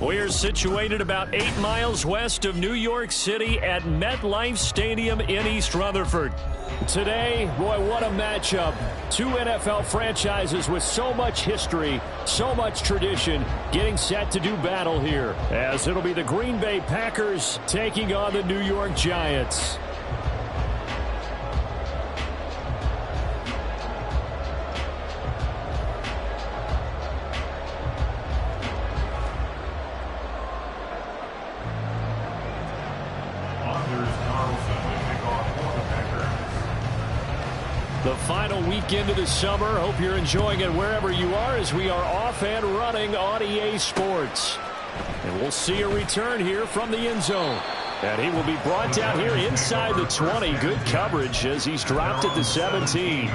We're situated about 8 miles west of New York City at MetLife Stadium in East Rutherford. Today, boy, what a matchup. Two NFL franchises with so much history, so much tradition, getting set to do battle here, as it'll be the Green Bay Packers taking on the New York Giants. The final weekend of the summer. Hope you're enjoying it wherever you are as we are off and running on EA Sports. And we'll see a return here from the end zone. And he will be brought down here inside the 20. Good coverage as he's dropped at the 17.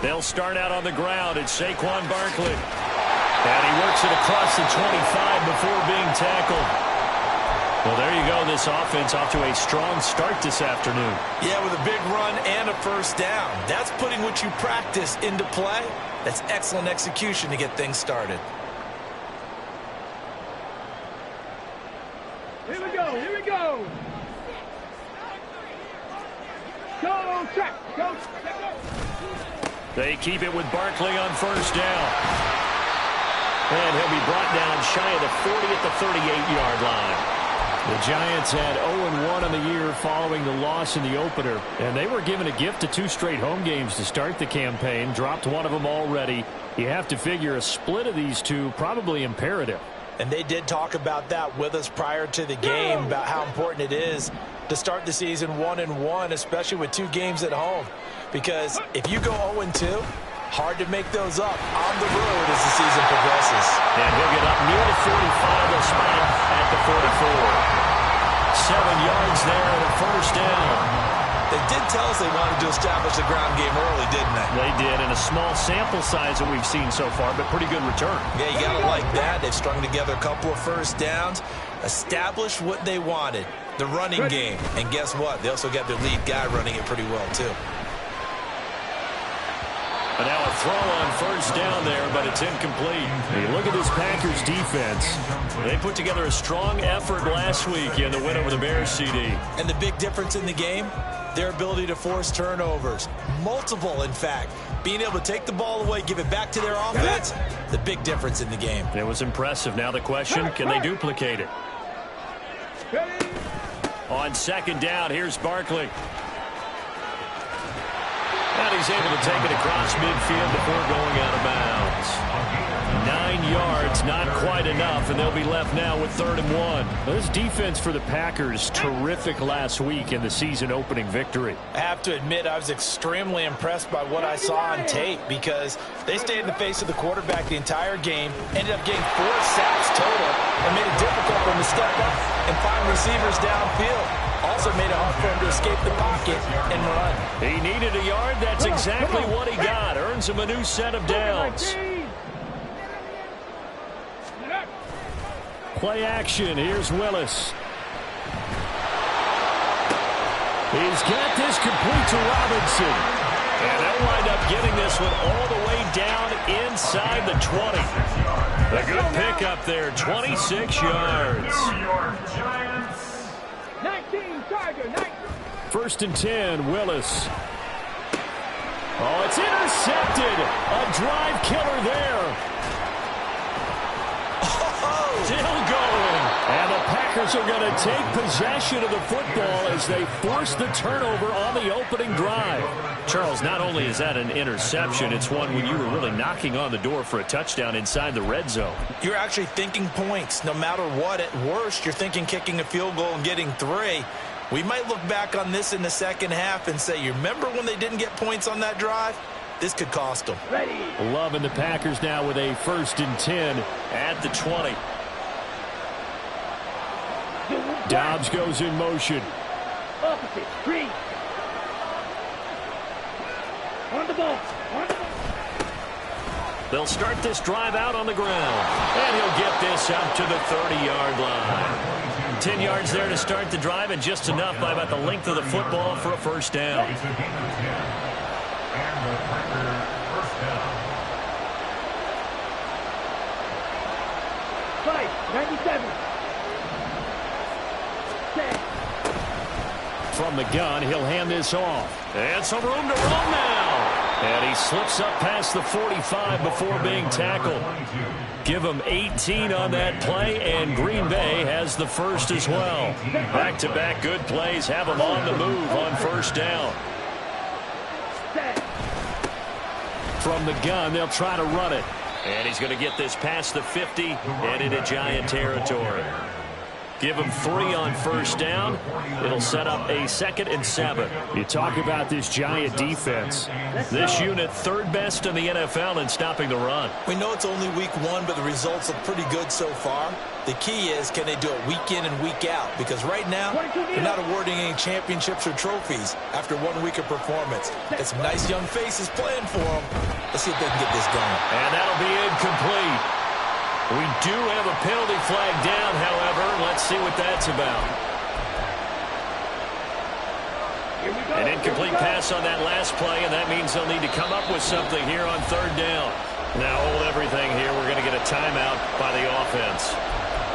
They'll start out on the ground. It's Saquon Barkley. And he works it across the 25 before being tackled. Well, there you go. This offense off to a strong start this afternoon. Yeah, with a big run and a first down. That's putting what you practice into play. That's excellent execution to get things started. Here we go. Here we go. Go, track. Go, track, go. They keep it with Barkley on first down. And he'll be brought down shy of the 40 at the 38-yard line. The Giants had 0-1 on the year following the loss in the opener. And they were given a gift of 2 straight home games to start the campaign. Dropped one of them already. You have to figure a split of these two probably imperative. And they did talk about that with us prior to the game, about how important it is to start the season 1-1, especially with 2 games at home. Because if you go 0-2, hard to make those up on the road as the season progresses. And he'll get up near the 45, a spot at the 44. 7 yards there and a first down. They did tell us they wanted to establish the ground game early, didn't they? They did, and a small sample size that we've seen so far, but pretty good return. Yeah, you got to like that. They've strung together a couple of first downs, established what they wanted, the running game. And guess what? They also got their lead guy running it pretty well, too. And now a throw on first down there, but it's incomplete. Hey, look at this Packers defense. They put together a strong effort last week in the win over the Bears, CD. And the big difference in the game, their ability to force turnovers. Multiple, in fact. Being able to take the ball away, give it back to their offense, the big difference in the game. It was impressive. Now the question, can they duplicate it? On second down, here's Barkley. And he's able to take it across midfield before going out of bounds. 9 yards, not quite enough, and they'll be left now with 3rd and 1. This defense for the Packers, terrific last week in the season-opening victory. I have to admit, I was extremely impressed by what I saw on tape because they stayed in the face of the quarterback the entire game, ended up getting 4 sacks total, and made it difficult for him to step up and find receivers downfield. Also made it hard for him to escape the pocket and run. He needed a yard. That's exactly what he got. Earns him a new set of downs. Play action. Here's Willis. He's got this complete to Robinson. And they'll wind up getting this one all the way down inside the 20. A good pickup there. 26 yards. 1st and 10, Willis. Oh, it's intercepted. A drive killer there. Still going. And the Packers are going to take possession of the football as they force the turnover on the opening drive. Charles, not only is that an interception, it's one when you were really knocking on the door for a touchdown inside the red zone. You're actually thinking points. No matter what, at worst, you're thinking kicking a field goal and getting 3. We might look back on this in the second half and say, you remember when they didn't get points on that drive? This could cost them. Loving the Packers now with a 1st and 10 at the 20. Dobbs goes in motion. On the ball. On the ball. They'll start this drive out on the ground. And he'll get this up to the 30-yard line. 10 yards there to start the drive, and just enough by about the length of the football for a first down. Five, 97. From the gun, he'll hand this off. And some room to run now. And he slips up past the 45 before being tackled. Give him 18 on that play, and Green Bay has the first as well. Back-to-back good plays have them on the move on first down. From the gun, they'll try to run it. And he's going to get this past the 50 and into Giant territory. Give him 3 on first down. It'll set up a 2nd and 7. You talk about this Giant defense. This unit, 3rd best in the NFL in stopping the run. We know it's only week 1, but the results look pretty good so far. The key is, can they do it week in and week out? Because right now, they're not awarding any championships or trophies after 1 week of performance. Got some nice young faces playing for them. Let's see if they can get this going. And that'll be incomplete. We do have a penalty flag down, however. Let's see what that's about. An incomplete pass on that last play, and that means they'll need to come up with something here on 3rd down. Now hold everything here. We're going to get a timeout by the offense.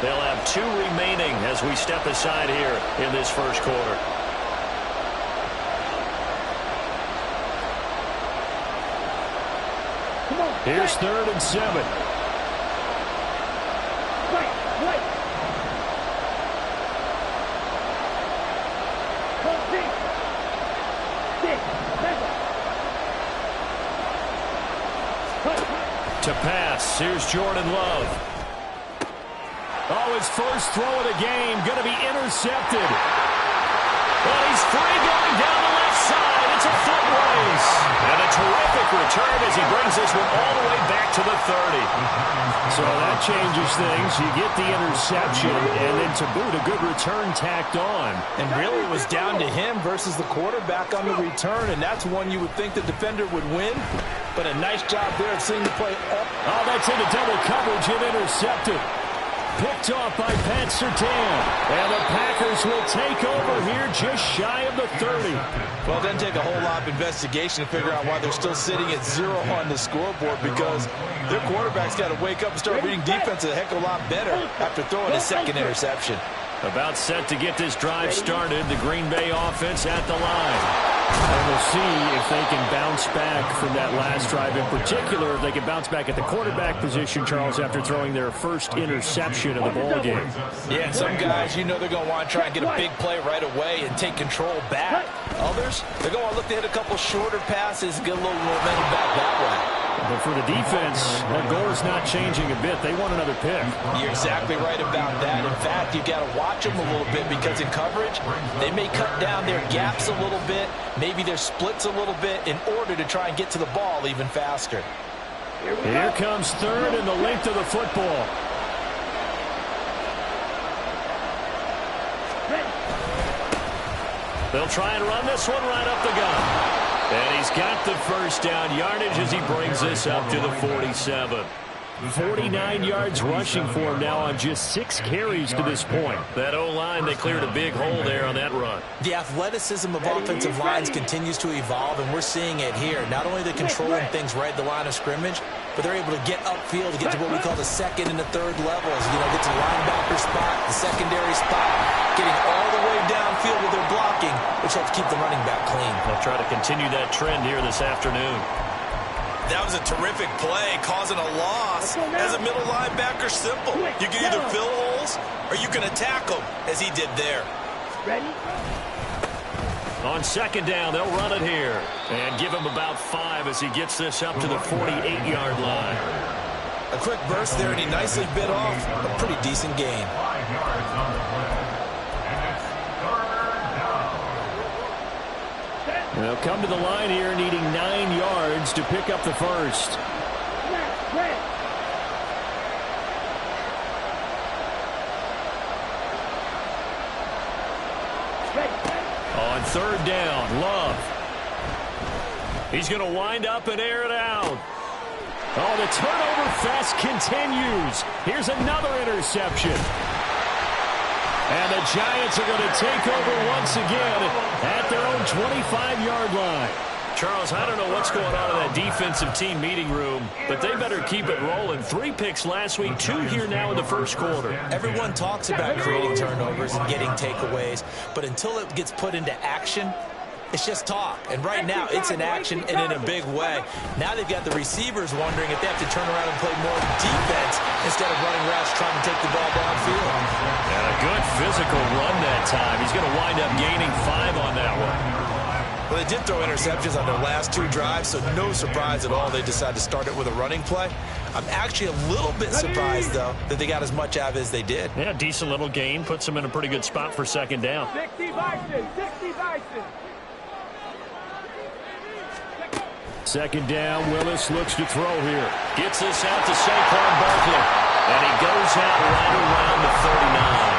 They'll have 2 remaining as we step aside here in this first quarter. Here's 3rd and 7. To pass, here's Jordan Love. Oh, his first throw of the game, going to be intercepted. Well, he's free going down the left side. It's a foot race. And a terrific return as he brings this one all the way back to the 30. So that changes things. You get the interception, and then to boot, a good return tacked on. And really, it was down to him versus the quarterback on the return, and that's one you would think the defender would win. But a nice job there of seeing the play up. Oh, that's into double coverage and intercepted. Picked off by Pat Surtain. And the Packers will take over here just shy of the 30. Well, it doesn't take a whole lot of investigation to figure out why they're still sitting at 0 on the scoreboard, because their quarterback's got to wake up and start reading defense a heck of a lot better after throwing a 2nd interception. About set to get this drive started. The Green Bay offense at the line. And we'll see if they can bounce back from that last drive. In particular, if they can bounce back at the quarterback position, Charles, after throwing their first interception of the ballgame. Yeah, some guys, you know they're going to want to try and get a big play right away and take control back. Others, they're going to look to hit a couple shorter passes and get a little momentum back that way. But for the defense, that goal is not changing a bit. They want another pick. You're exactly right about that. In fact, you've got to watch them a little bit, because in coverage, they may cut down their gaps a little bit, maybe their splits a little bit, in order to try and get to the ball even faster. Here comes 3rd and the length of the football. They'll try and run this one right up the gut. And he's got the first down yardage as he brings this up to the 47. 49 yards rushing for him now on just 6 carries to this point. That O-line, they cleared a big hole there on that run. The athleticism of offensive lines continues to evolve, and we're seeing it here. Not only are they controlling things right at the line of scrimmage, but they're able to get upfield to get to what we call the 2nd and the 3rd levels. You know, get to the linebacker spot, the secondary spot, getting all the way downfield with their blocking, which helps keep the running back clean. They'll try to continue that trend here this afternoon. That was a terrific play, causing a loss. As a middle linebacker, simple. You can either fill holes or you can attack them, as he did there. Ready? On 2nd down, they'll run it here. And give him about 5 as he gets this up to the 48-yard line. A quick burst there, and he nicely bit off a pretty decent gain. They'll come to the line here needing 9 yards to pick up the first. On 3rd down, Love. He's going to wind up and air it out. Oh, the turnover fest continues. Here's another interception. And the Giants are going to take over once again at their own 25-yard line. Charles, I don't know what's going on in that defensive team meeting room, but they better keep it rolling. 3 picks last week, 2 here now in the first quarter. Everyone talks about creating turnovers and getting takeaways, but until it gets put into action, it's just talk. And right now, it's in action and in a big way. Now they've got the receivers wondering if they have to turn around and play more defense instead of running routes trying to take the ball downfield. And a good physical run that time. He's going to wind up gaining 5 on that one. Well, they did throw interceptions on their last 2 drives, so no surprise at all they decided to start it with a running play. I'm actually a little bit surprised, though, that they got as much out of it as they did. Yeah, decent little gain. Puts them in a pretty good spot for second down. 60 Bison, 60 Bison. Second down, Willis looks to throw here. Gets this out to Saquon Barkley. And he goes out right around the 39.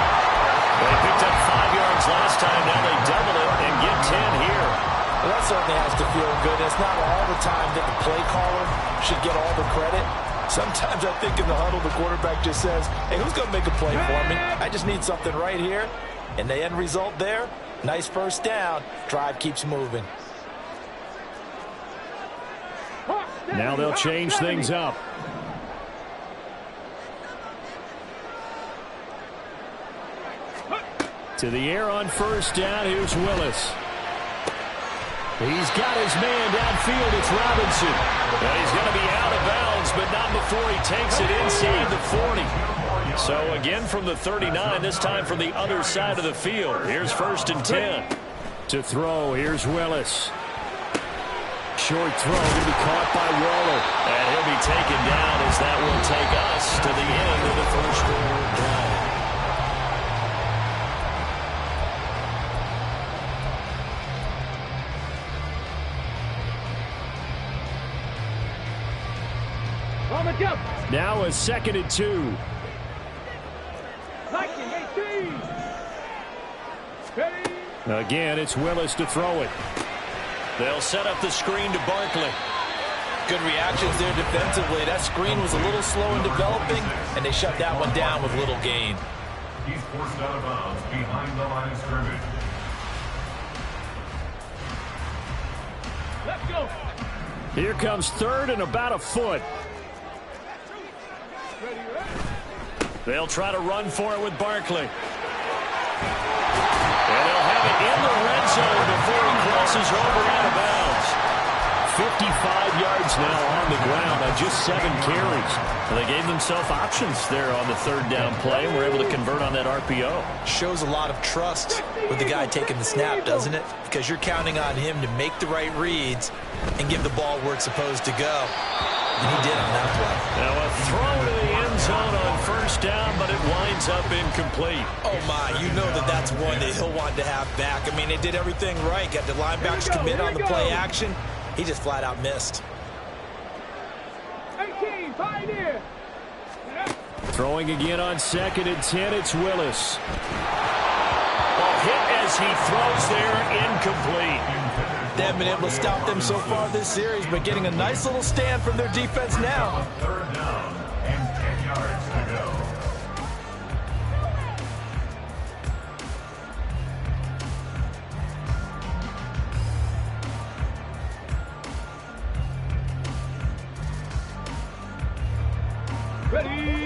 They picked up 5 yards last time. Now they double it and get 10 here. Well, that certainly has to feel good. It's not all the time that the play caller should get all the credit. Sometimes I think in the huddle, the quarterback just says, hey, who's going to make a play for me? I just need something right here. And the end result there, nice first down. Drive keeps moving. Now they'll change things up. To the air on first down, here's Willis. He's got his man downfield, it's Robinson. And he's going to be out of bounds, but not before he takes it inside the 40. So again from the 39, this time from the other side of the field. Here's 1st and 10. To throw, here's Willis. Short throw, going to be caught by Waller. And he'll be taken down as that will take us to the end of the first quarter drive. Now a 2nd and 2. 19, 18. Ready. Again, it's Willis to throw it. They'll set up the screen to Barkley. Good reactions there defensively. That screen was a little slow in developing, and they shut that one down with little gain. He's forced out of bounds behind the line of scrimmage. Let's go. Here comes 3rd and about a foot. They'll try to run for it with Barkley. And they'll have it in the red zone before he crosses over out of bounds. 55 yards now on the ground on just 7 carries. Well, they gave themselves options there on the 3rd down play and were able to convert on that RPO. Shows a lot of trust with the guy taking the snap, doesn't it? Because you're counting on him to make the right reads and give the ball where it's supposed to go. And he did on that play. Now a throw to the end zone on 1st down, but it winds up incomplete. Oh, my. You know that that's one that he'll want to have back. I mean, they did everything right. Got the linebackers commit on the play action. He just flat out missed. 18, Pioneer. Throwing again on 2nd and 10, it's Willis. Ball hit as he throws there, incomplete. They haven't been able to stop them so far this series, but getting a nice little stand from their defense now. 3rd down and 10 yards to go.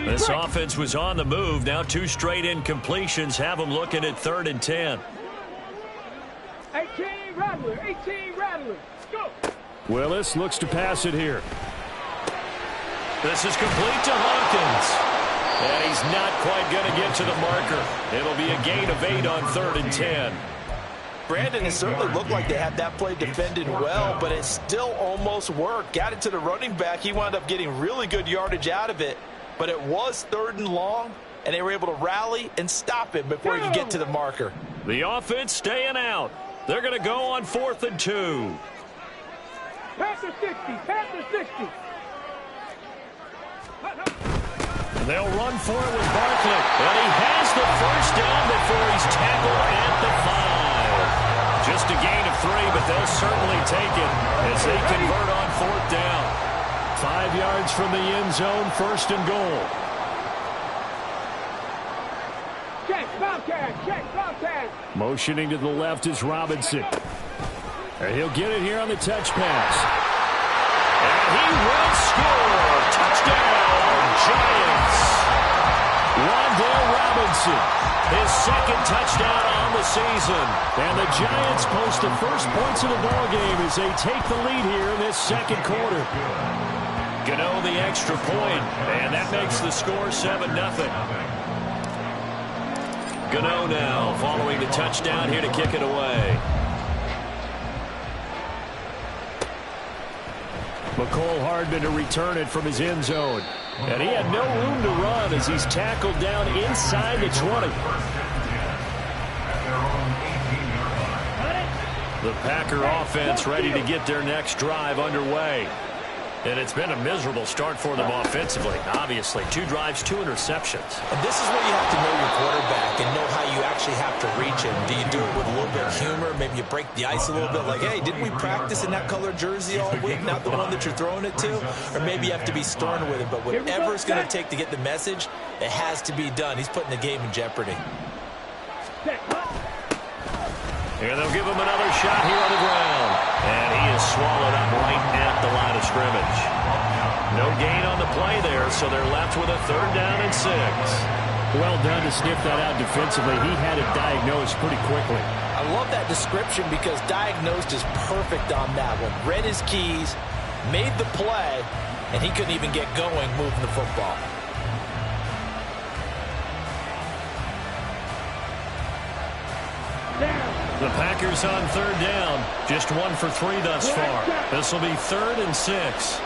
This offense was on the move. Now 2 straight incompletions have them looking at 3rd and 10. 18 Rattler, 18 Rattler. Go. Willis looks to pass it here. This is complete to Hawkins. And he's not quite going to get to the marker. It'll be a gain of 8 on 3rd and 10. Brandon, it certainly looked like they had that play defended well, but it still almost worked. Got it to the running back. He wound up getting really good yardage out of it, but it was 3rd and long, and they were able to rally and stop it before he could get to the marker. The offense staying out. They're going to go on 4th and 2. Panther 60, Panther 60. They'll run for it with Barkley. And he has the 1st down before he's tackled at the 5. Just a gain of 3, but they'll certainly take it as they convert on 4th down. 5 yards from the end zone, 1st and goal. Check, Bobcat, check, Bobcat. Motioning to the left is Robinson. And he'll get it here on the touch pass. And he will score. Touchdown, Giants. Wan'Dale Robinson, his 2nd touchdown on the season. And the Giants post the first points of the ballgame as they take the lead here in this 2nd quarter. Gano the extra point, and that makes the score 7-0. Gano now following the touchdown here to kick it away. McCole Hardman to return it from his end zone. And he had no room to run as he's tackled down inside the 20. The Packer offense ready to get their next drive underway. And it's been a miserable start for them offensively. Obviously, 2 drives, 2 interceptions. And this is where you have to know your quarterback and know how you actually have to reach him. Do you do it with a little bit of humor? Maybe you break the ice a little bit like, hey, didn't we practice in that color jersey all week, not the one that you're throwing it to? Or maybe you have to be stern with it. But whatever it's going to take to get the message, it has to be done. He's putting the game in jeopardy. And they'll give him another shot here on the ground. And he is swallowed up right at the line of scrimmage. No gain on the play there, so they're left with a 3rd down and 6. Well done to sniff that out defensively. He had it diagnosed pretty quickly. I love that description because diagnosed is perfect on that one. Read his keys, made the play, and he couldn't even get going moving the football. The Packers on 3rd down. Just 1 for 3 thus far. This will be 3rd and 6.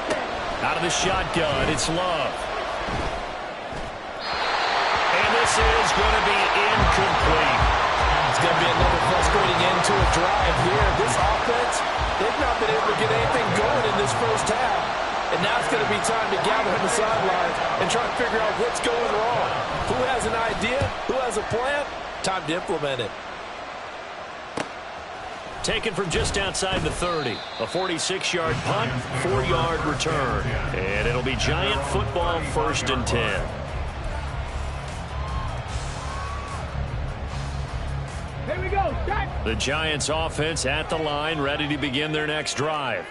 Out of the shotgun, it's Love. And this is going to be incomplete. It's going to be another frustrating end to a drive here. This offense, they've not been able to get anything going in this first half. And now it's going to be time to gather on the sidelines and try to figure out what's going wrong. Who has an idea? Who has a plan? Time to implement it. Taken from just outside the 30. A 46-yard punt, 4-yard return. And it'll be Giant football, 1st and 10. Here we go, start. The Giants offense at the line, ready to begin their next drive.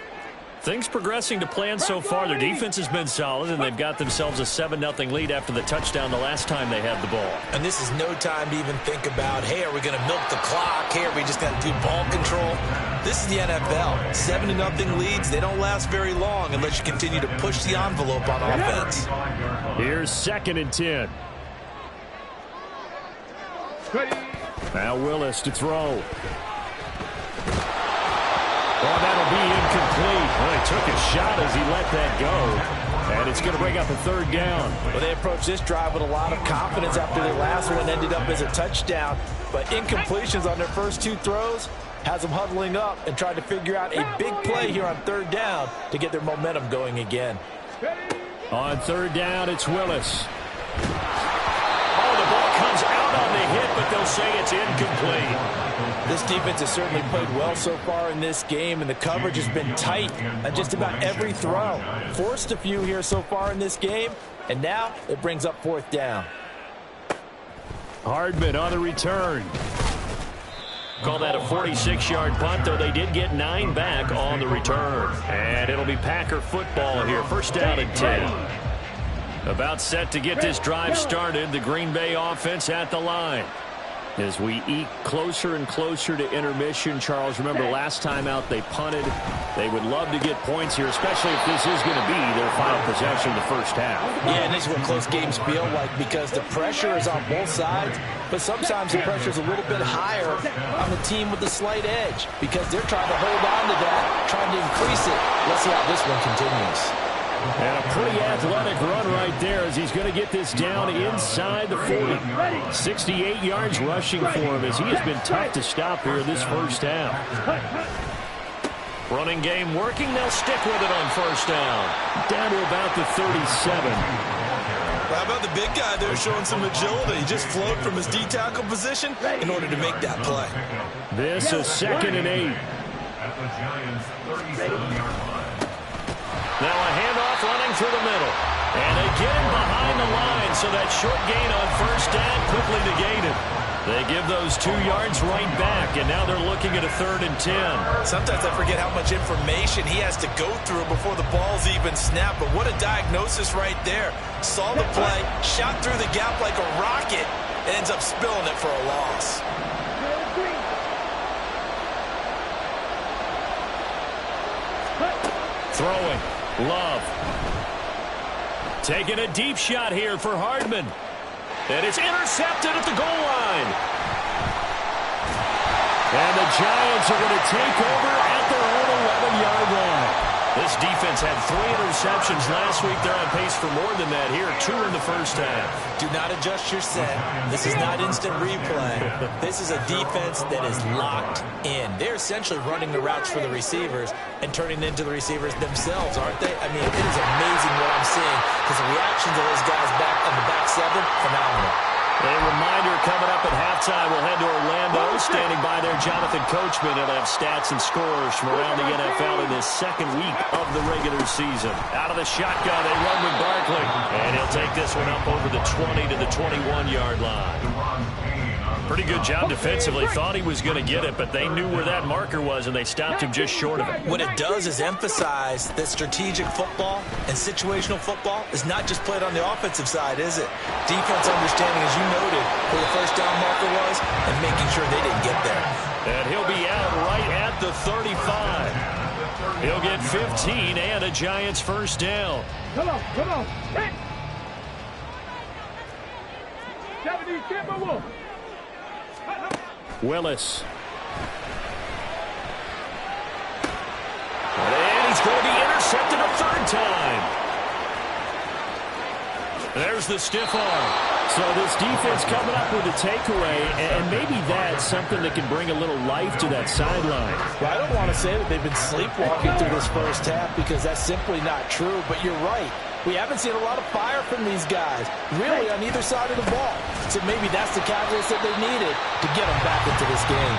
Things progressing to plan so far. Their defense has been solid, and they've got themselves a 7-0 lead after the touchdown the last time they had the ball. And this is no time to even think about, hey, are we going to milk the clock? Hey, are we just going to do ball control? This is the NFL. 7-0 leads, they don't last very long unless you continue to push the envelope on offense. Here's 2nd and 10. Now Willis to throw. Oh, that'll be incomplete. Well, he took a shot as he let that go. And it's going to bring up a 3rd down. Well, they approached this drive with a lot of confidence after their last one ended up as a touchdown. But incompletions on their first 2 throws has them huddling up and trying to figure out a big play here on 3rd down to get their momentum going again. On 3rd down, it's Willis. Oh, the ball comes out on the hit, but they'll say it's incomplete. This defense has certainly played well so far in this game, and the coverage has been tight on just about every throw. Forced a few here so far in this game, and now it brings up 4th down. Hardman on the return. Call that a 46-yard punt, though they did get 9 back on the return. And it'll be Packer football here. 1st down and 10. About set to get this drive started. The Green Bay offense at the line. As we eke closer and closer to intermission, Charles, remember last time out they punted. They would love to get points here, especially if this is going to be their final possession of the first half. Yeah, and this is what close games feel like because the pressure is on both sides, but sometimes the pressure is a little bit higher on the team with the slight edge because they're trying to hold on to that, trying to increase it. Let's see how this one continues. And a pretty athletic run right there as he's going to get this down inside the 40. 68 yards rushing for him as he has been tough to stop here this first half. Running game working. They'll stick with it on 1st down. Down to about the 37. How about the big guy there showing some agility? He just float from his D-tackle position in order to make that play. This is 2nd and 8. At the Giants' 37-yard line. Now a handoff running through the middle. And again behind the line, so that short gain on 1st down quickly negated. They give those 2 yards right back, and now they're looking at a 3rd and 10. Sometimes I forget how much information he has to go through before the ball's even snapped, but what a diagnosis right there. Saw the play, shot through the gap like a rocket, and ends up spilling it for a loss. Throwing. Love. Taking a deep shot here for Hardman. And it's intercepted at the goal line. And the Giants are going to take over at their own 11-yard line. This defense had 3 interceptions last week. They're on pace for more than that here. 2 in the first half. Do not adjust your set. This is not instant replay. This is a defense that is locked in. They're essentially running the routes for the receivers and turning into the receivers themselves, aren't they? I mean, it is amazing what I'm seeing because the reactions of those guys back on the back 7, phenomenal. A reminder coming up at halftime. We'll head to Orlando. Standing by there, Jonathan Coachman. He'll have stats and scores from around the NFL in this 2nd week of the regular season. Out of the shotgun, they run with Barkley. And he'll take this one up over the 20 to the 21-yard line. Pretty good job defensively. Thought he was going to get it, but they knew where that marker was, and they stopped him just short of it. What it does is emphasize that strategic football and situational football is not just played on the offensive side, is it? Defense understanding, as you noted, where the 1st down marker was and making sure they didn't get there. And he'll be out right at the 35. He'll get 15 and a Giants 1st down. Come on, come on. Hey. 70, Timber Wolf. Willis. And he's going to be intercepted a 3rd time. There's the stiff arm. So this defense coming up with a takeaway, and maybe that's something that can bring a little life to that sideline. Well, I don't want to say that they've been sleepwalking through this 1st half because that's simply not true, but you're right. We haven't seen a lot of fire from these guys, really, on either side of the ball. So maybe that's the catalyst that they needed to get them back into this game.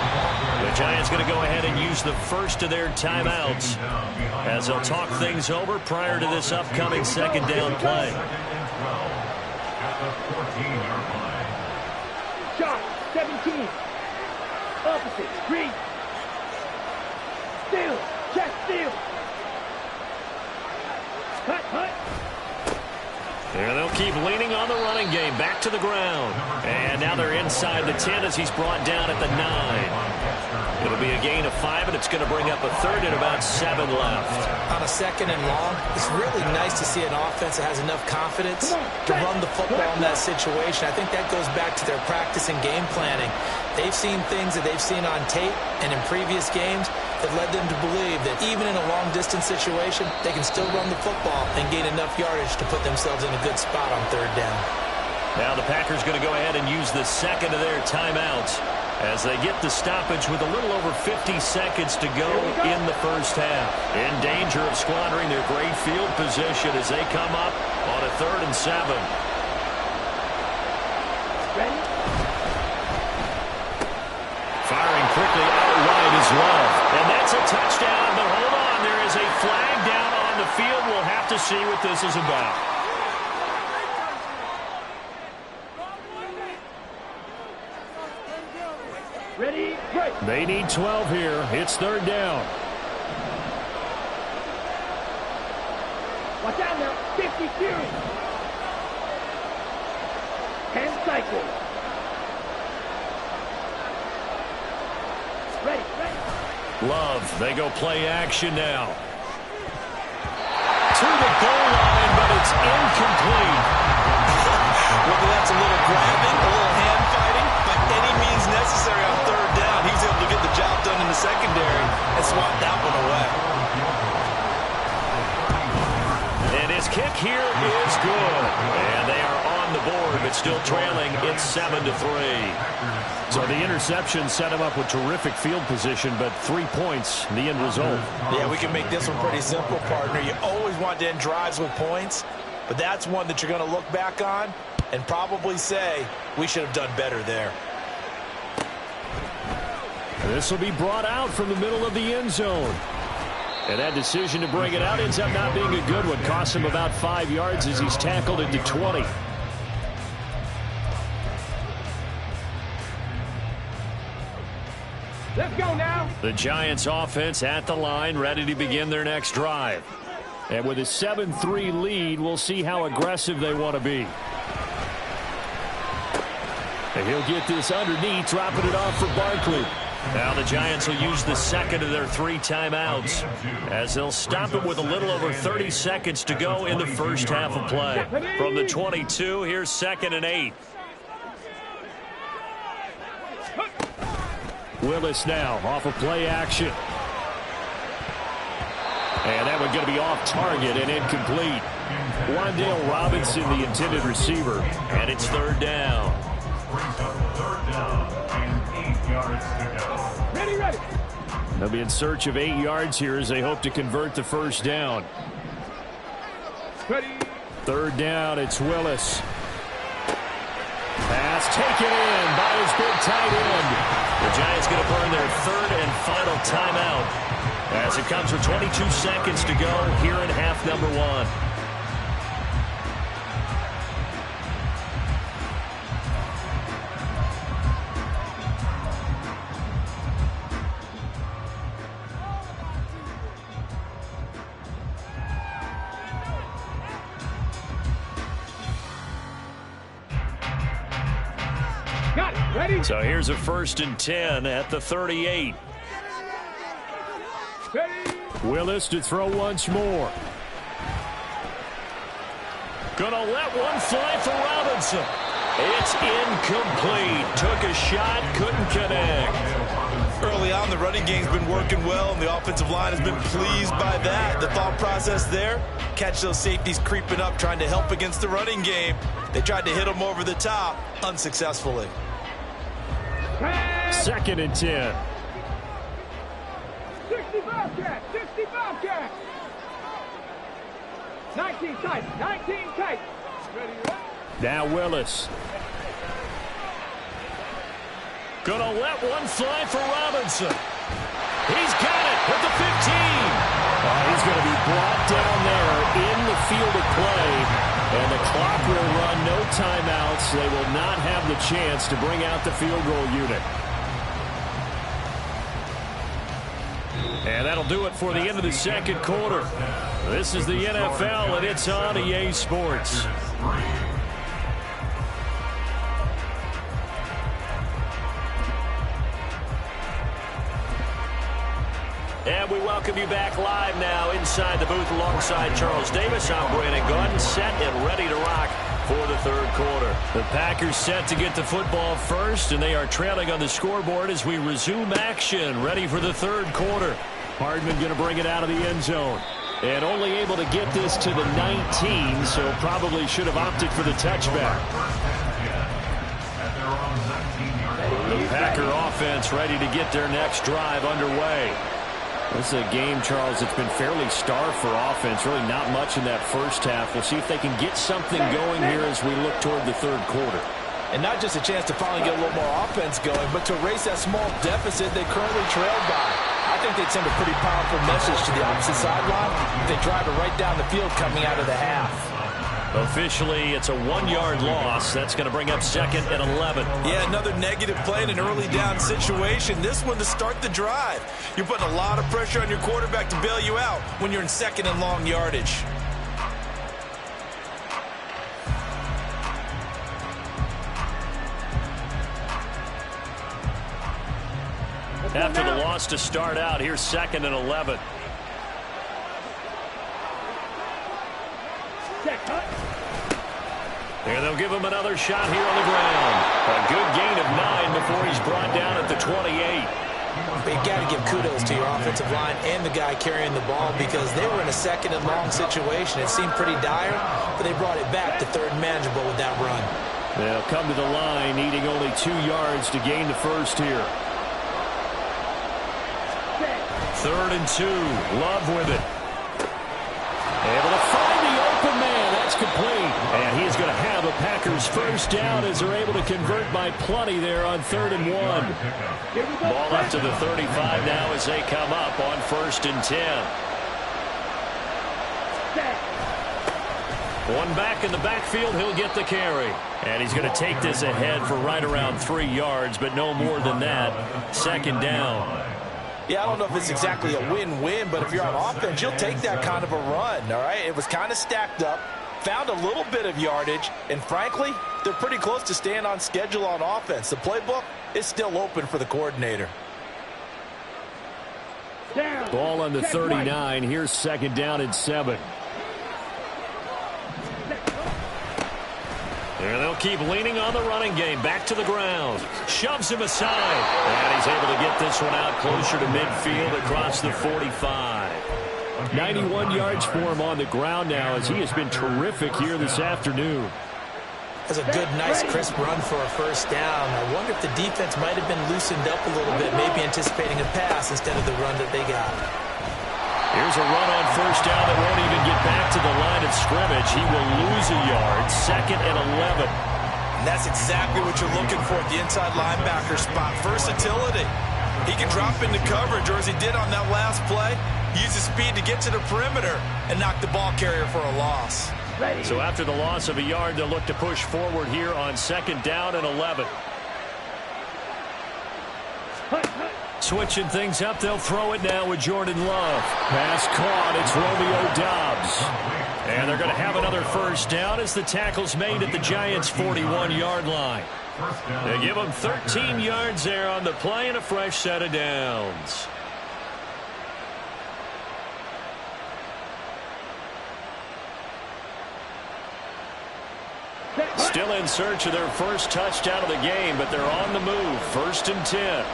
The Giants going to go ahead and use the first of their timeouts as they'll talk things over prior to this upcoming 2nd down play. Shot, 17. Opposite, green. Steal, check, steal. Cut, cut. And they'll keep leaning on the running game. Back to the ground. And now they're inside the 10 as he's brought down at the 9. It'll be a gain of 5, and it's going to bring up a 3rd and about 7 left. On a 2nd and long, it's really nice to see an offense that has enough confidence to run the football in that situation. I think that goes back to their practice and game planning. They've seen things that they've seen on tape and in previous games that led them to believe that even in a long-distance situation, they can still run the football and gain enough yardage to put themselves in a good spot on 3rd down. Now the Packers going to go ahead and use the 2nd of their timeouts as they get the stoppage with a little over 50 seconds to go in the 1st half. In danger of squandering their great field position as they come up on a 3rd and 7. Ready? Firing quickly out wide is Love. And that's a touchdown, but hold on. There is a flag down on the field. We'll have to see what this is about. Ready, break. They need 12 here. It's 3rd down. Watch out now, 50 Fury. 10 cycles. Ready, ready. Love, they go play action now. To the goal line, but it's incomplete. Whether that's a little grabbing, a little hand fighting, by any means necessary on 3rd down, he was able to get the job done in the secondary and swat that one away. And his kick here is good. And they are on the board, but still trailing. It's 7-3. So the interception set him up with terrific field position, but 3 points, the end result. Yeah, we can make this one pretty simple, partner. You always want to end drives with points. but that's one that you're going to look back on and probably say, we should have done better there. This will be brought out from the middle of the end zone. And that decision to bring it out ends up not being a good one. Costs him about 5 yards as he's tackled into 20. Let's go now. The Giants offense at the line, ready to begin their next drive. And with a 7-3 lead, we'll see how aggressive they want to be. And he'll get this underneath, dropping it off for Barkley. Now the Giants will use the second of their 3 timeouts as they'll stop it with a little over 30 seconds to go in the first half of play. From the 22, here's 2nd and 8. Willis now off of play action. And that one going to be off target and incomplete. Wan'Dale Robinson, the intended receiver. And it's 3rd down. Brings up 3rd down and 8 yards to go. Ready, ready. They'll be in search of 8 yards here as they hope to convert the first down. Ready. 3rd down, it's Willis. Pass taken in by his big tight end. The Giants going to burn their 3rd and final timeout as it comes with 22 seconds to go here in half number 1. Got it. Ready. So here's a 1st and 10 at the 38. Ready. Willis to throw once more. Gonna let one fly for Robinson. It's incomplete. Took a shot, couldn't connect. Early on, the running game's been working well, and the offensive line has been pleased by that. The thought process there, catch those safeties creeping up, trying to help against the running game. They tried to hit them over the top, unsuccessfully. 2nd and 10. 65 cat. 65 cat. 19 tight. 19 tight. Ready, ready. Now Willis. Gonna let one fly for Robinson. He's got it at the 15. He's going to be brought down there in the field of play. And the clock will run, no timeouts. They will not have the chance to bring out the field goal unit. And that'll do it for the end of the 2nd quarter. This is the NFL, and it's on EA Sports. And we welcome you back live now inside the booth alongside Charles Davis. I'm Brandon Gaudin, set and ready to rock for the 3rd quarter. The Packers set to get the football first, and they are trailing on the scoreboard as we resume action, ready for the 3rd quarter. Hardman going to bring it out of the end zone. And only able to get this to the 19, so probably should have opted for the touchback. The Packer offense ready to get their next drive underway. This is a game, Charles, that's been fairly starved for offense. Really not much in that first half. We'll see if they can get something going here as we look toward the 3rd quarter. And not just a chance to finally get a little more offense going, but to erase that small deficit they currently trailed by. I think they'd send a pretty powerful message to the opposite sideline if they drive it right down the field coming out of the half. Officially, it's a 1-yard loss. That's going to bring up 2nd and 11. Yeah, another negative play in an early down situation. This one to start the drive. You're putting a lot of pressure on your quarterback to bail you out when you're in 2nd and long yardage. After the loss to start out, here's 2nd and 11. And they'll give him another shot here on the ground. A good gain of 9 before he's brought down at the 28. But you got to give kudos to your offensive line and the guy carrying the ball because they were in a 2nd and long situation. It seemed pretty dire, but they brought it back to 3rd and manageable with that run. They'll come to the line, needing only 2 yards to gain the first here. 3rd and 2. Love with it. Able to find the open man. That's complete. And he's going to have a Packers first down as they're able to convert by plenty there on 3rd and 1. Ball up to the 35 now as they come up on 1st and 10. One back in the backfield, he'll get the carry. And he's going to take this ahead for right around 3 yards, but no more than that. 2nd down. Yeah, I don't know if it's exactly a win-win, but if you're on offense, you'll take that kind of a run, all right? It was kind of stacked up, found a little bit of yardage, and frankly, they're pretty close to staying on schedule on offense. The playbook is still open for the coordinator. Ball on the 39. Here's 2nd down and 7. And they'll keep leaning on the running game. Back to the ground. Shoves him aside. And he's able to get this one out closer to midfield across the 45. 91 yards for him on the ground now as he has been terrific here this afternoon. That's a good, nice, crisp run for a first down. I wonder if the defense might have been loosened up a little bit, maybe anticipating a pass instead of the run that they got. Here's a run on first down that won't even get back to the line of scrimmage. He will lose a yard. 2nd and 11. And that's exactly what you're looking for at the inside linebacker spot. Versatility. He can drop into coverage, or as he did on that last play, use his speed to get to the perimeter and knock the ball carrier for a loss. So after the loss of a yard, they'll look to push forward here on 2nd down and 11. Switching things up, they'll throw it now with Jordan Love. Pass caught, it's Romeo Doubs. And they're going to have another first down as the tackle's made at the Giants' 41-yard line. They give them 13 yards there on the play and a fresh set of downs. Still in search of their first touchdown of the game, but they're on the move. 1st and 10.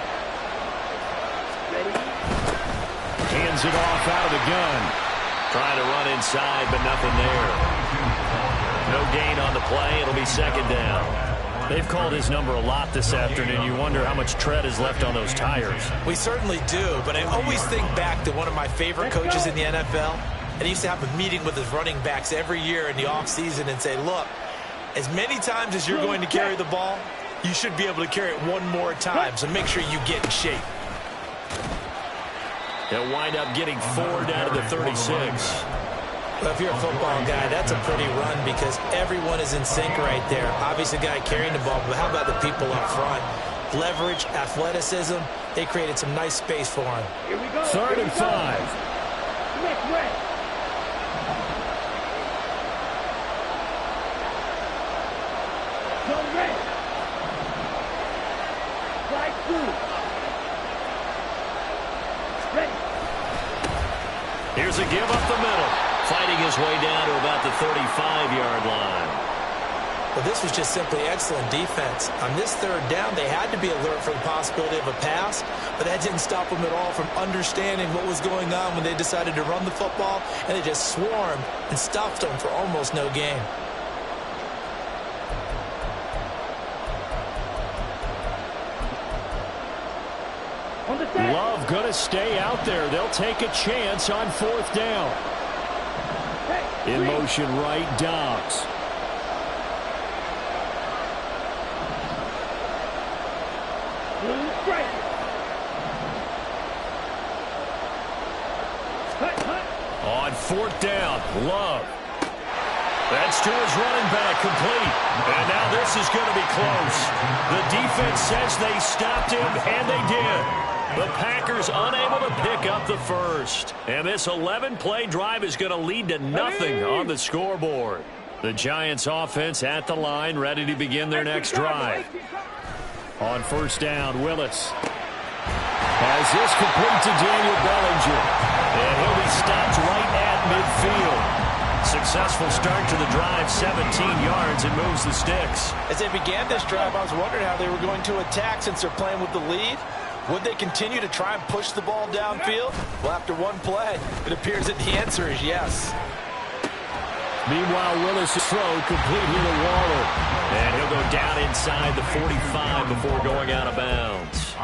Hands it off out of the gun. Trying to run inside, but nothing there. No gain on the play. It'll be 2nd down. They've called his number a lot this afternoon. You wonder how much tread is left on those tires. We certainly do, but I always think back to one of my favorite coaches in the NFL. And he used to have a meeting with his running backs every year in the offseason and say, look, as many times as you're going to carry the ball, you should be able to carry it one more time, so make sure you get in shape. They'll wind up getting 4 down to the 36. Well, if you're a football guy, that's a pretty run because everyone is in sync right there. Obviously, the guy carrying the ball, but how about the people up front? Leverage, athleticism, they created some nice space for him. Here we go. 3rd and 5. Next way. Go red. Flag through. Ready. Here's a give up the middle. Fighting his way down to about the 35-yard line. Well, this was just simply excellent defense. On this 3rd down, they had to be alert for the possibility of a pass, but that didn't stop them at all from understanding what was going on when they decided to run the football, and they just swarmed and stuffed them for almost no gain. Love going to stay out there. They'll take a chance on 4th down. In motion right, Dobbs. On 4th down, Love. That's to his running back, complete. And now this is going to be close. The defense says they stopped him, and they did. The Packers unable to pick up the first. And this 11-play drive is going to lead to nothing on the scoreboard. The Giants offense at the line, ready to begin their next drive. On 1st down, Willis has this complete to Daniel Bellinger. And he'll be stopped right at midfield. Successful start to the drive, 17 yards, and moves the sticks. As they began this drive, I was wondering how they were going to attack since they're playing with the lead. Would they continue to try and push the ball downfield? Well, after one play, it appears that the answer is yes. Meanwhile, Willis' throw complete here to Waller. And he'll go down inside the 45 before going out of bounds.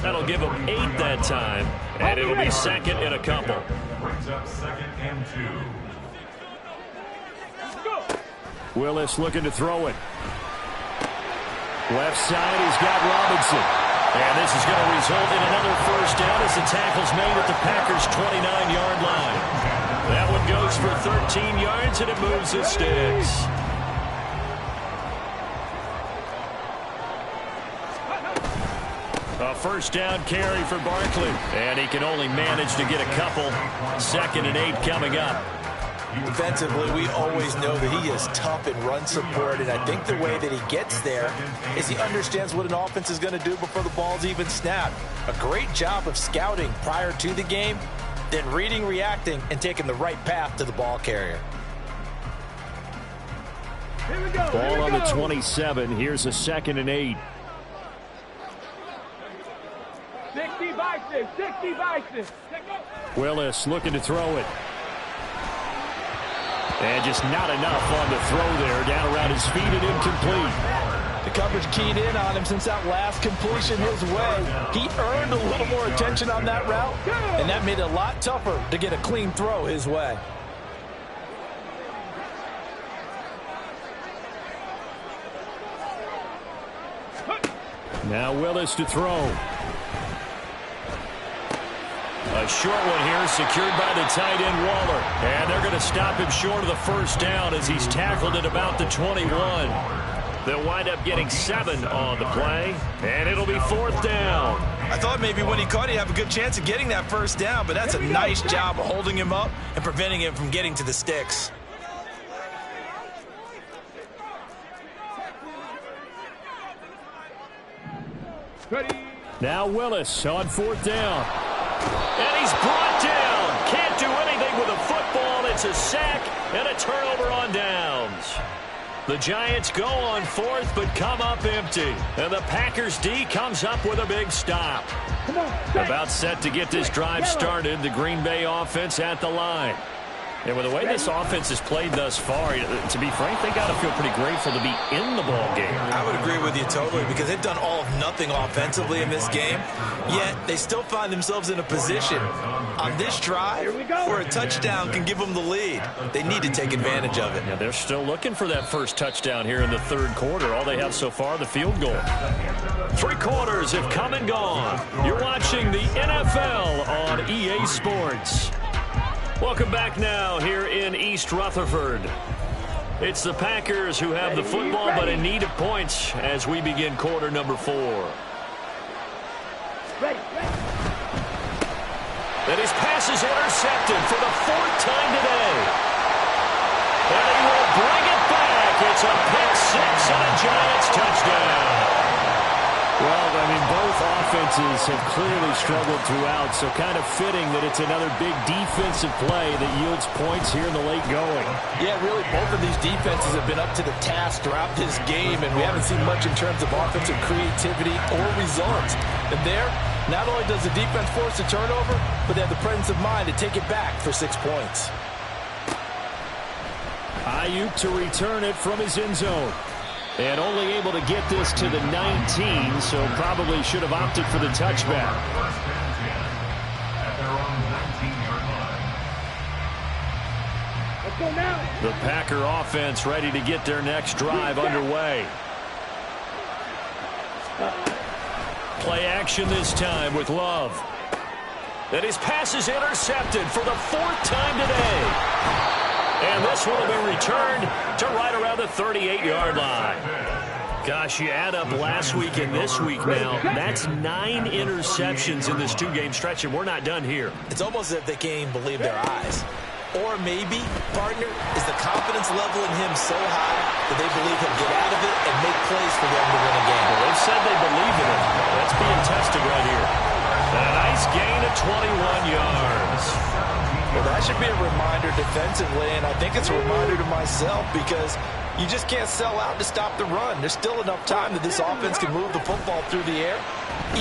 That'll give him 8 that time, and it'll be 2nd and a couple. Brings up 2nd and 2. Willis looking to throw it. Left side, he's got Robinson. And this is going to result in another first down as the tackle's made at the Packers' 29-yard line. That one goes for 13 yards, and it moves the sticks. A first down carry for Barkley. And he can only manage to get a couple. 2nd and 8 coming up. Defensively, we always know that he is tough in run support, and I think the way that he gets there is he understands what an offense is going to do before the ball's even snapped. A great job of scouting prior to the game, then reading, reacting, and taking the right path to the ball carrier. Here we go. Ball on the 27. Here's a 2nd and 8. 60 bison, 60 bison. Willis looking to throw it. And just not enough on the throw there. Down around his feet and incomplete. The coverage keyed in on him since that last completion his way. He earned a little more attention on that route, and that made it a lot tougher to get a clean throw his way. Now Willis to throw. A short one here, secured by the tight end Waller. And they're going to stop him short of the first down as he's tackled at about the 21. They'll wind up getting 7 on the play, and it'll be 4th down. I thought maybe when he caught it, he'd have a good chance of getting that first down, but that's a nice job of holding him up and preventing him from getting to the sticks. Ready. Now Willis on 4th down. And he's brought down. Can't do anything with a football. It's a sack and a turnover on downs. The Giants go on 4th but come up empty. And the Packers D comes up with a big stop. About set to get this drive started. The Green Bay offense at the line. And with the way this offense has played thus far, to be frank, they got to feel pretty grateful to be in the ball game. I would agree with you totally because they've done all of nothing offensively in this game, yet they still find themselves in a position on this drive where a touchdown can give them the lead. They need to take advantage of it. Yeah, they're still looking for that first touchdown here in the 3rd quarter. All they have so far, the field goal. 3 quarters have come and gone. You're watching the NFL on EA Sports. Welcome back now here in East Rutherford. It's the Packers who have the football but in need of points as we begin quarter number 4. That his pass is intercepted for the 4th time today. And he will bring it back. It's a pick 6 and a Giants touchdown. Well, I mean, both offenses have clearly struggled throughout, so kind of fitting that it's another big defensive play that yields points here in the late going. Yeah, really, both of these defenses have been up to the task throughout this game, and we haven't seen much in terms of offensive creativity or results. And there, not only does the defense force a turnover, but they have the presence of mind to take it back for 6 points. Ayuk to return it from his end zone. And only able to get this to the 19, so probably should have opted for the touchback. Let's go now. The Packer offense ready to get their next drive underway. Play action this time with Love. And his pass is intercepted for the 4th time today. And this one will be returned to right around the 38-yard line. Gosh, you add up last week and this week now, that's 9 interceptions in this 2-game stretch, and we're not done here. It's almost as if they can't even believe their eyes. Or maybe, partner, is the confidence level in him so high that they believe he'll get out of it and make plays for them to win a game. Well, they've said they believe in him. That's being tested right here. And a nice gain of 21 yards. Well, that should be a reminder defensively, and I think it's a reminder to myself because you just can't sell out to stop the run. There's still enough time that this offense can move the football through the air,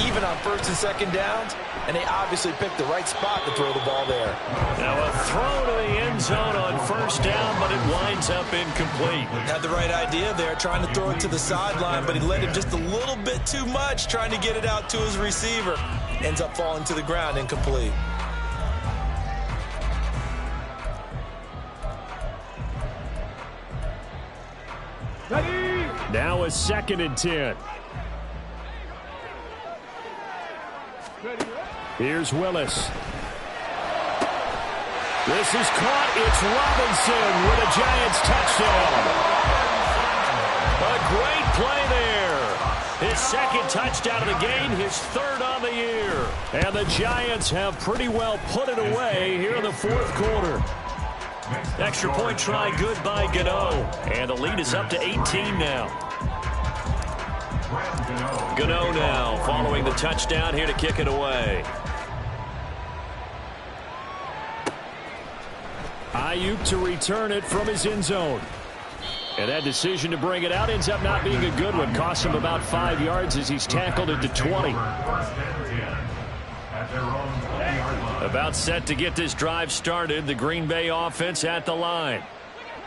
even on 1st and 2nd downs, and they obviously picked the right spot to throw the ball there. Now a throw to the end zone on 1st down, but it winds up incomplete. Had the right idea there, trying to throw it to the sideline, but he let him just a little bit too much, trying to get it out to his receiver. Ends up falling to the ground, incomplete. Ready. Now a 2nd and 10. Ready. Here's Willis. This is caught. It's Robinson with a Giants touchdown. A great play there. His 2nd touchdown of the game, his 3rd on the year. And the Giants have pretty well put it away here in the 4th quarter. Extra point try good by Gano. And the lead is up to 18 now. Gano now following the touchdown here to kick it away. Ayuk to return it from his end zone. And that decision to bring it out ends up not being a good one. Costs him about 5 yards as he's tackled it to 20. About set to get this drive started. The Green Bay offense at the line.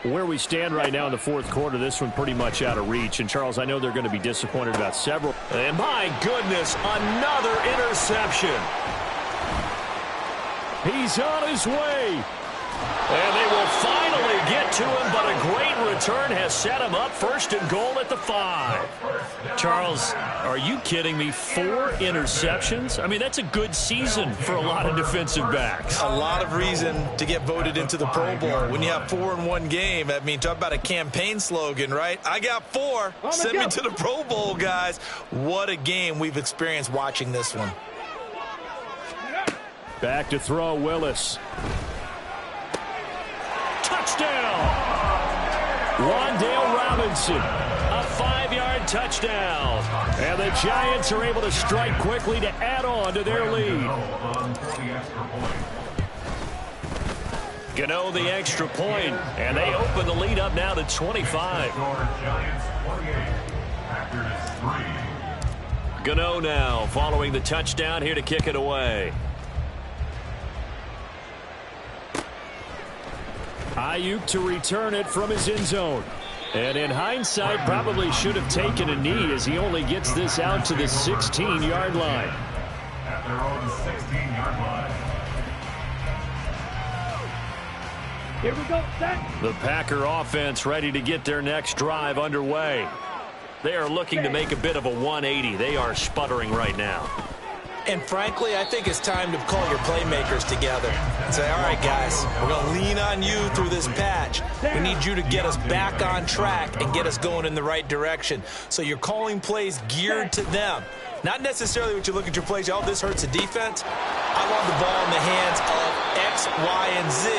Where we stand right now in the 4th quarter, this one pretty much out of reach. And, Charles, I know they're going to be disappointed about several. And, my goodness, another interception. He's on his way. And they will finally get to him, but a great return has set him up 1st and goal at the 5. Charles, are you kidding me? 4 interceptions? I mean, that's a good season for a lot of defensive backs. A lot of reason to get voted into the Pro Bowl. When you have 4 in one game, I mean, talk about a campaign slogan, right? I got 4. Send me to the Pro Bowl, guys. What a game we've experienced watching this one. Back to throw, Willis. Touchdown! Wan'Dale Robinson, a 5-yard touchdown. And the Giants are able to strike quickly to add on to their lead. Gano the extra point, and they open the lead up now to 25. Gano now following the touchdown here to kick it away. Ayuk to return it from his end zone. And in hindsight, probably should have taken a knee as he only gets this out to the 16-yard line. At their own 16-yard line. Here we go, set. The Packer offense ready to get their next drive underway. They are looking to make a bit of a 180. They are sputtering right now. And frankly, I think it's time to call your playmakers together and say, all right, guys, we're going to lean on you through this patch. We need you to get us back on track and get us going in the right direction. So you're calling plays geared to them. Not necessarily what you look at your plays, oh, this hurts the defense. I want the ball in the hands of X, Y, and Z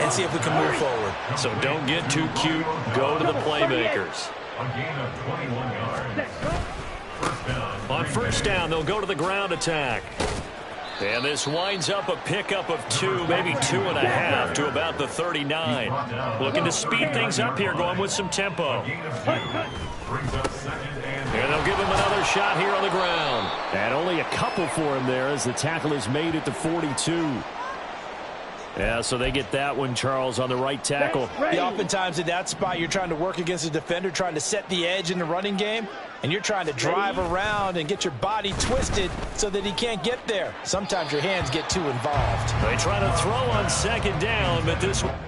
and see if we can move forward. So don't get too cute. Go to the playmakers. A gain of 21 yards. On 1st down, they'll go to the ground attack. And this winds up a pickup of 2, maybe 2.5 to about the 39. Looking to speed things up here, going with some tempo. And they'll give him another shot here on the ground. And only a couple for him there as the tackle is made at the 42. Yeah, so they get that one, Charles, on the right tackle. Yeah, oftentimes in that spot, you're trying to work against a defender, trying to set the edge in the running game, and you're trying to drive around and get your body twisted so that he can't get there. Sometimes your hands get too involved. They try to throw on 2nd down, but this one.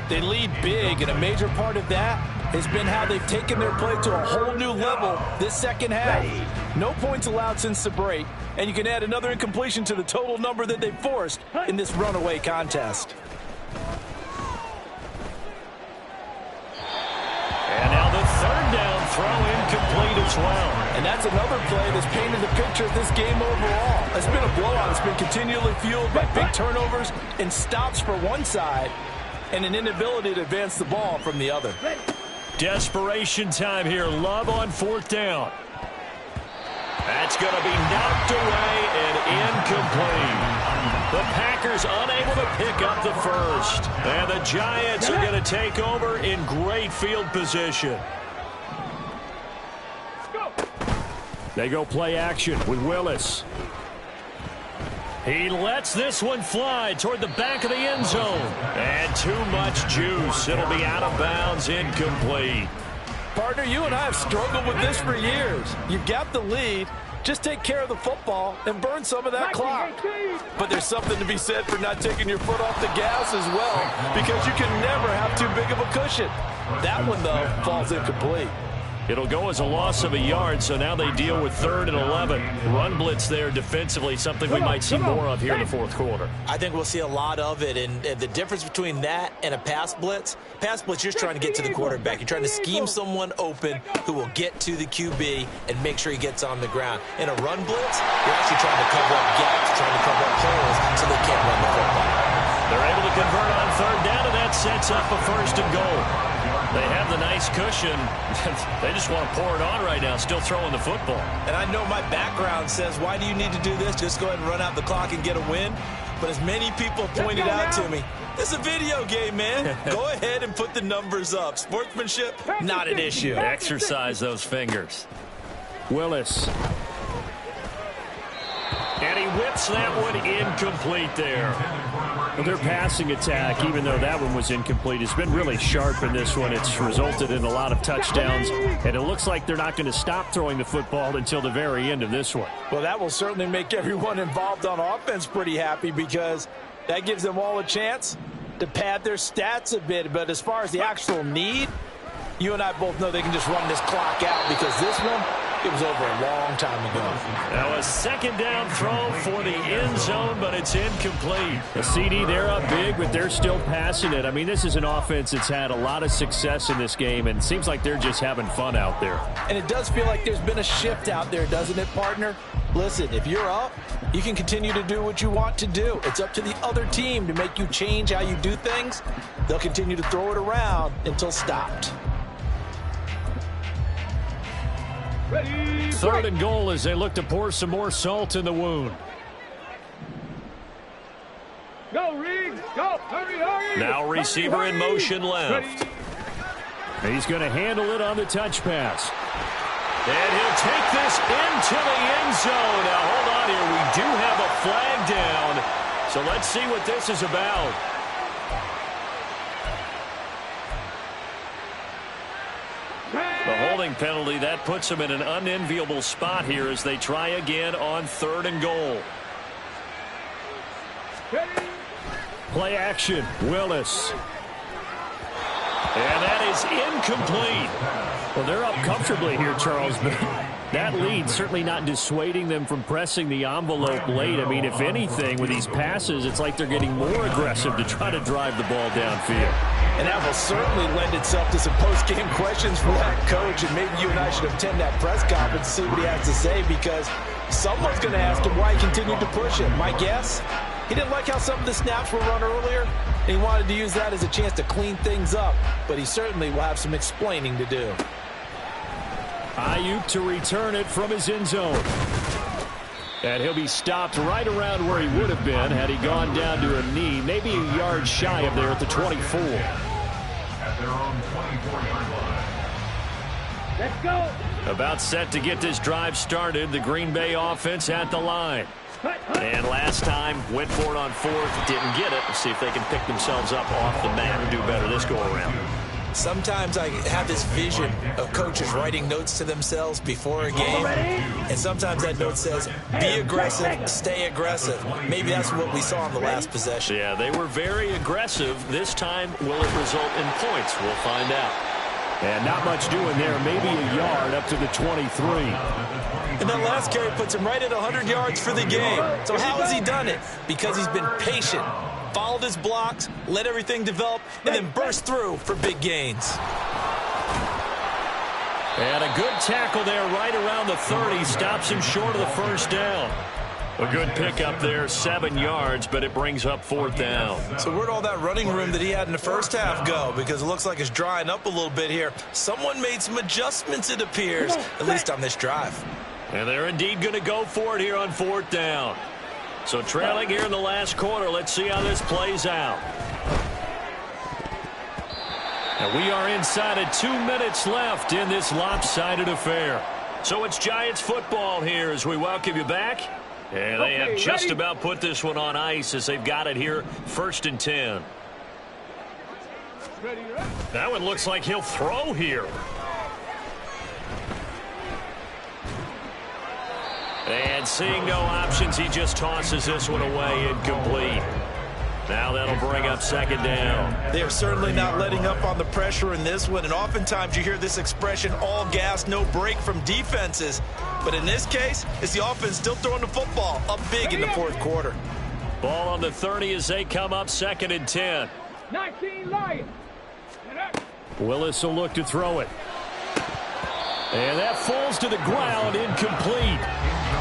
They lead big, and a major part of that has been how they've taken their play to a whole new level this second half. No points allowed since the break, and you can add another incompletion to the total number that they've forced in this runaway contest. And now the 3rd down throw incomplete as well. And that's another play that's painted the picture of this game overall. It's been a blowout. It's been continually fueled by big turnovers and stops for one side and an inability to advance the ball from the other. Desperation time here. Love on 4th down. That's going to be knocked away and incomplete. The Packers unable to pick up the first. And the Giants are going to take over in great field position. They go play action with Willis. He lets this one fly toward the back of the end zone. And too much juice. It'll be out of bounds, incomplete. Partner, you and I have struggled with this for years. You've got the lead. Just take care of the football and burn some of that clock. But there's something to be said for not taking your foot off the gas as well, because you can never have too big of a cushion. That one, though, falls incomplete. It'll go as a loss of a yard, so now they deal with 3rd and 11. Run blitz there defensively, something we might see more of here in the fourth quarter. I think we'll see a lot of it, and the difference between that and a pass blitz, you're just trying to get to the quarterback. You're trying to scheme someone open who will get to the QB and make sure he gets on the ground. In a run blitz, you're actually trying to cover up gaps, trying to cover up holes so they can't run the football. They're able to convert on 3rd down, and that sets up a 1st and goal. They have the nice cushion. They just want to pour it on right now, still throwing the football. And I know my background says, why do you need to do this? Just go ahead and run out the clock and get a win. But as many people pointed out to me, this is a video game, man. Go ahead and put the numbers up. Sportsmanship, not an issue. Exercise those fingers. Willis. And he whips that one incomplete there. Well, their passing attack, even though that one was incomplete, has been really sharp in this one. It's resulted in a lot of touchdowns, and it looks like they're not going to stop throwing the football until the very end of this one. Well, that will certainly make everyone involved on offense pretty happy, because that gives them all a chance to pad their stats a bit. But as far as the actual need, you and I both know they can just run this clock out, because this one, it was over a long time ago. Now a 2nd down throw for the end zone, but it's incomplete. The CD, they're up big, but they're still passing it. I mean, this is an offense that's had a lot of success in this game, and it seems like they're just having fun out there. And it does feel like there's been a shift out there, doesn't it, partner? Listen, if you're up, you can continue to do what you want to do. It's up to the other team to make you change how you do things. They'll continue to throw it around until stopped. 3rd and goal as they look to pour some more salt in the wound. Go, Riggs. Go. Hurry, hurry. Now receiver in motion left. He's going to handle it on the touch pass. And he'll take this into the end zone. Now, hold on here. We do have a flag down. So let's see what this is about. The holding penalty, that puts them in an unenviable spot here as they try again on 3rd and goal. Play action, Willis. And that is incomplete. Well, they're up comfortably here, Charles, but that lead certainly not dissuading them from pressing the envelope late. I mean, if anything, with these passes, it's like they're getting more aggressive to try to drive the ball downfield. And that will certainly lend itself to some post-game questions from that coach, and maybe you and I should attend that press conference to see what he has to say, because someone's going to ask him why he continued to push it. My guess, he didn't like how some of the snaps were run earlier, and he wanted to use that as a chance to clean things up, but he certainly will have some explaining to do. Ayuk to return it from his end zone. And he'll be stopped right around where he would have been had he gone down to a knee, maybe a yard shy of there at the 24. At their own 24-yard line. Let's go. About set to get this drive started, the Green Bay offense at the line. And last time, went for it on 4th, didn't get it. Let's see if they can pick themselves up off the mat and do better this go-around. Sometimes I have this vision of coaches writing notes to themselves before a game, and sometimes that note says, be aggressive, stay aggressive. Maybe that's what we saw in the last possession. Yeah, they were very aggressive. This time, will it result in points? We'll find out. And not much doing there, maybe a yard up to the 23. And that last carry puts him right at 100 yards for the game. So how has he done it? Because he's been patient, followed his blocks, let everything develop, and then burst through for big gains. And a good tackle there right around the 30. Stops him short of the 1st down. A good pickup there, 7 yards, but it brings up 4th down. So where'd all that running room that he had in the first half go? Because it looks like it's drying up a little bit here. Someone made some adjustments, it appears, at least on this drive. And they're indeed going to go for it here on 4th down. So trailing here in the last quarter. Let's see how this plays out. And we are inside of 2 minutes left in this lopsided affair. So it's Giants football here as we welcome you back. And they have just about put this one on ice as they've got it here 1st and 10. That one looks like he'll throw here. And seeing no options, he just tosses this one away incomplete. Now that'll bring up 2nd down. They are certainly not letting up on the pressure in this one, and oftentimes you hear this expression, all gas, no break from defenses. But in this case, it's the offense still throwing the football up big in the 4th quarter. Ball on the 30 as they come up 2nd and 10. 19 Lions. Willis will look to throw it. And that falls to the ground, incomplete.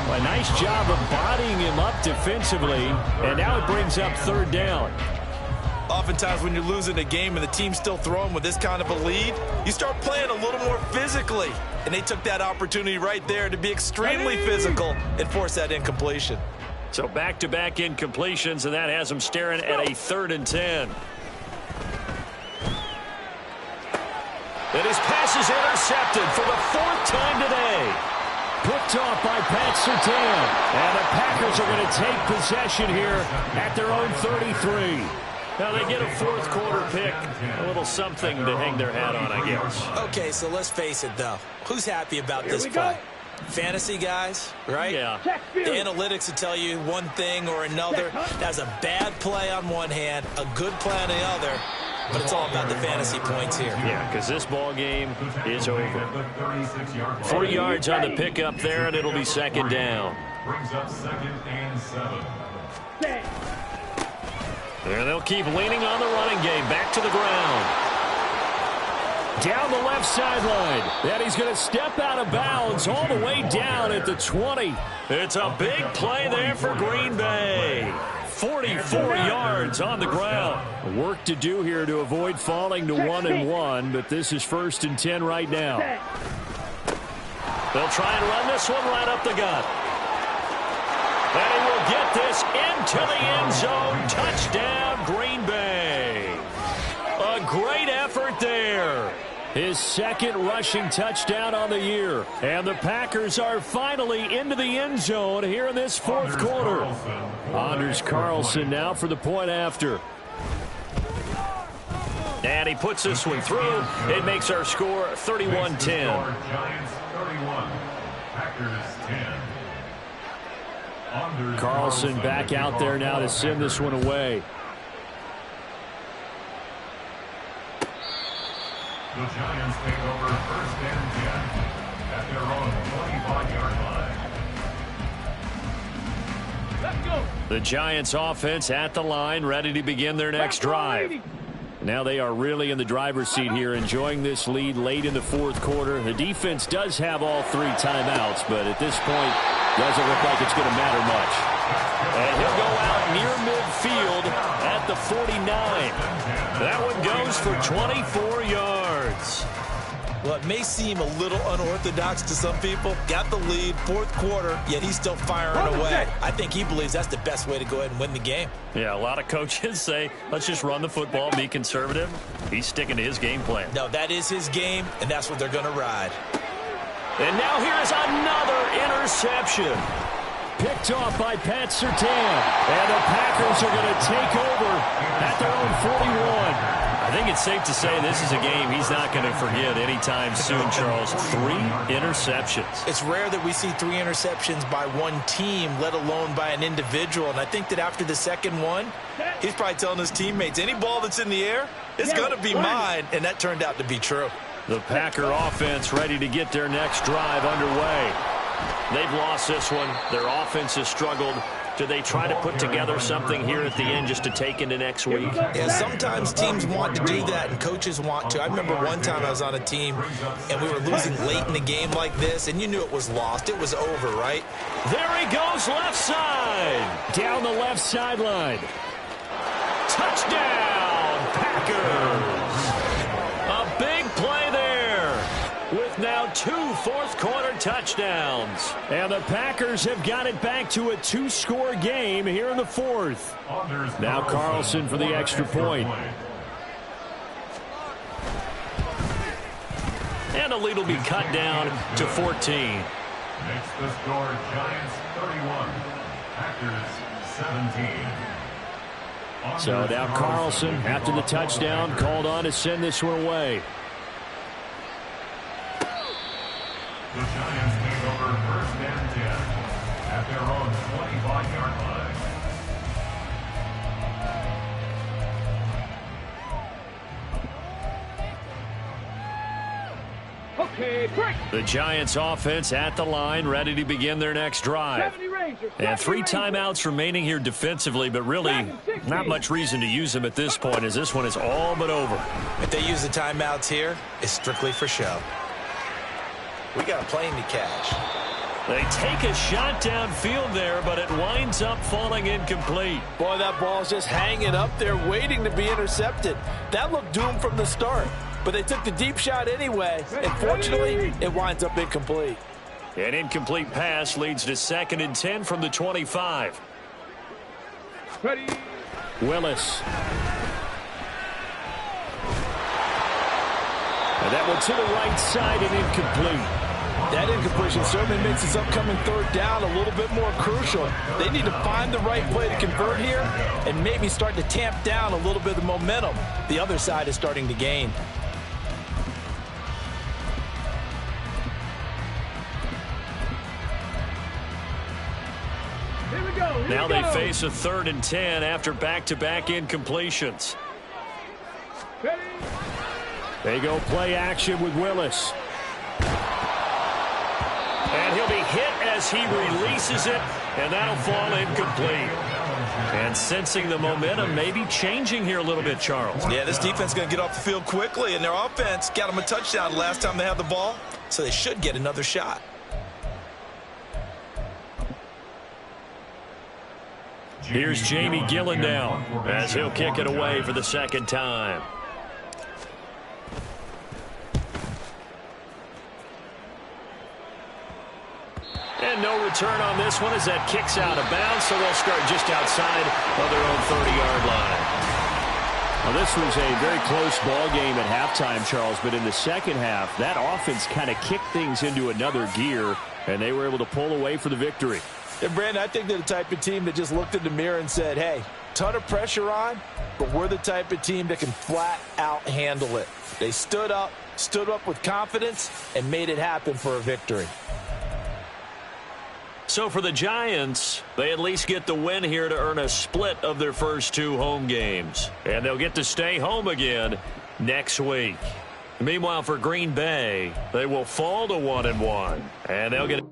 A nice job of bodying him up defensively, and now it brings up 3rd down. Oftentimes when you're losing a game and the team's still throwing with this kind of a lead, you start playing a little more physically. And they took that opportunity right there to be extremely physical and force that incompletion. So back-to-back incompletions, and that has them staring at a 3rd and 10. And his pass is intercepted for the 4th time today. Picked off by Pat Surtain. And the Packers are going to take possession here at their own 33. Now they get a 4th quarter pick. A little something to hang their hat on, I guess. Okay, so let's face it, though. Who's happy about this play? Fantasy guys, right? Yeah. The analytics will tell you one thing or another. That's a bad play on one hand, a good play on the other. But it's all about the fantasy points here. Yeah, because this ball game is over. 3 yards on the pickup there, and it'll be 2nd down. Brings up 2nd and 7. And they'll keep leaning on the running game. Back to the ground. Down the left sideline. And he's going to step out of bounds all the way down at the 20. It's a big play there for Green Bay. 44 yards on the ground. Work to do here to avoid falling to 1-1, but this is 1st and 10 right now. They'll try and run this one right up the gut. And he will get this into the end zone. Touchdown, Green Bay. A great effort there. His 2nd rushing touchdown on the year. And the Packers are finally into the end zone here in this 4th quarter. Anders Carlson now for the point after. And he puts this one through. It makes our score 31-10. Giants 31, Packers 10. Carlson back out there now to send this one away. The Giants take over 1st and 10 at their own 25-yard line. Let's go. The Giants offense at the line, ready to begin their next drive. Now they are really in the driver's seat here, enjoying this lead late in the 4th quarter. The defense does have all 3 timeouts, but at this point, doesn't look like it's going to matter much. And he'll go out near midfield at the 49. That one goes for 24 yards. Well, it may seem a little unorthodox to some people. Got the lead, 4th quarter, yet he's still firing away. I think he believes that's the best way to go ahead and win the game. Yeah, a lot of coaches say, let's just run the football, be conservative. He's sticking to his game plan. No, that is his game, and that's what they're going to ride. And now here's another interception. Picked off by Pat Surtain. And the Packers are going to take over at their own 41. I think it's safe to say this is a game he's not going to forget anytime soon, Charles. 3 interceptions. It's rare that we see 3 interceptions by one team, let alone by an individual. And I think that after the 2nd one, he's probably telling his teammates, any ball that's in the air, it's going to be mine. And that turned out to be true. The Packer offense ready to get their next drive underway. They've lost this one. Their offense has struggled. Do they try to put together something here at the end just to take into next week? Yeah, sometimes teams want to do that and coaches want to. I remember one time I was on a team and we were losing late in the game like this, and you knew it was lost. It was over, right? There he goes, left side. Down the left sideline. Touchdown, Packers. A big play there with with now 2 fourth-quarter touchdowns. And the Packers have got it back to a 2-score game here in the fourth. Now Carlson for the extra point. And the lead will be cut down to 14. Makes the score Giants 31, Packers 17. So now Carlson, after the touchdown, called on to send this one away. The Giants take over 1st and 10 at their own 25-yard line. Okay, break. The Giants offense at the line, ready to begin their next drive. 70 Rangers. And 3 Rangers. timeouts remaining here defensively, but really not much reason to use them at this point as this one is all but over. If they use the timeouts here, it's strictly for show. We got a plane to catch. They take a shot downfield there, but it winds up falling incomplete. Boy, that ball's just hanging up there waiting to be intercepted. That looked doomed from the start, but they took the deep shot anyway, and fortunately, it winds up incomplete. An incomplete pass leads to 2nd and 10 from the 25. Ready. Willis. And that one to the right side and incomplete. That incompletion certainly makes this upcoming 3rd down a little bit more crucial. They need to find the right play to convert here and maybe start to tamp down a little bit of the momentum the other side is starting to gain. Here we go. Here Now we they go. face a 3rd and 10 after back-to-back incompletions. Ready. They go play action with Willis. And he'll be hit as he releases it, and that'll fall incomplete. And sensing the momentum maybe changing here a little bit, Charles. Yeah, this defense is going to get off the field quickly, and their offense got them a touchdown the last time they had the ball, so they should get another shot. Here's Jamie Gillen now as he'll kick it away for the 2nd time. And no return on this one as that kicks out of bounds, so they'll start just outside of their own 30-yard line. Well, this was a very close ball game at halftime, Charles, but in the second half, that offense kind of kicked things into another gear, and they were able to pull away for the victory. And Brandon, I think they're the type of team that just looked in the mirror and said, hey, ton of pressure on, but we're the type of team that can flat out handle it. They stood up with confidence, and made it happen for a victory. So for the Giants, they at least get the win here to earn a split of their first 2 home games. And they'll get to stay home again next week. Meanwhile, for Green Bay, they will fall to 1-1. And they'll get